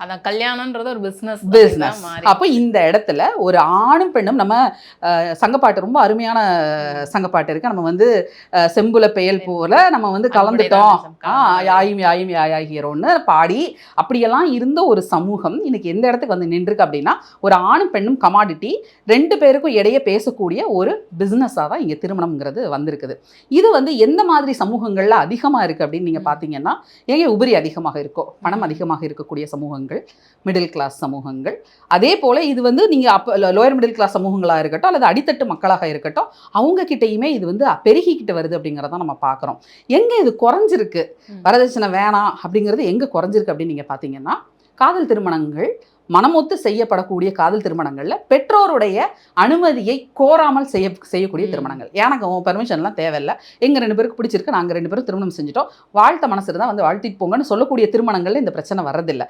அதான் கல்யாணம்ன்றது ஒரு business business. அப்போ இந்த இடத்துல ஒரு ஆணும் பெண்ணும் நம்ம சங்கப்பாட்டு ரொம்ப அருமையான சங்கப்பாட்டு இருக்கு. நம்ம வந்து செம்புல பெயல் போல நம்ம வந்து கலந்துட்டோம், யாயும் யாயும் யாயாகிறோன்னு பாடி அப்படியெல்லாம் இருந்த ஒரு சமூகம் இன்னைக்கு எந்த இடத்துக்கு வந்து நின்றுருக்கு அப்படின்னா, ஒரு ஆணும் பெண்ணும் கமாடிட்டி, 2 பேருக்கும் இடையே பேசக்கூடிய ஒரு பிஸ்னஸாக தான் இங்கே திருமணம்ங்கிறது வந்திருக்குது. இது வந்து எந்த மாதிரி சமூகங்களில் அதிகமாக இருக்குது அப்படின்னு நீங்கள் பார்த்தீங்கன்னா, எங்கே உபரி அதிகமாக இருக்கோ, பணம் அதிகமாக இருக்கக்கூடிய சமூகங்கள், மிடில் கிளாஸ் சமூகங்கள். அதே போல் இது வந்து நீங்கள் அப்போ லோயர் மிடில் கிளாஸ் சமூகங்களாக இருக்கட்டும் அல்லது அடித்தட்டு மக்களாக இருக்கட்டும், அவங்க கிட்டேயுமே இது வந்து பெருகிக்கிட்டு வருது அப்படிங்கிறத நம்ம பார்க்குறோம். எங்கே இது குறைஞ்சிருக்கு, வரதட்சணை வேணாம் அப்படிங்கிறது எங்கே குறைஞ்சிருக்கு அப்படின்னு நீங்கள் பார்த்தீங்கன்னா, காதல் திருமணங்கள், மனமொத்து செய்யப்படக்கூடிய காதல் திருமணங்களில் பெற்றோருடைய அனுமதியை கோராமல் செய்யக்கூடிய திருமணங்கள். எனக்கு உன் பெர்மிஷன்லாம் தேவையில்லை, எங்கள் 2 பேருக்கு பிடிச்சிருக்கு, நாங்கள் 2 பேரும் திருமணம் செஞ்சுட்டோம், வாழ்த்த மனசு இருந்தால் வந்து வாழ்த்திட்டு போங்கன்னு சொல்லக்கூடிய திருமணங்கள்ல இந்த பிரச்சனை வர்றதில்லை.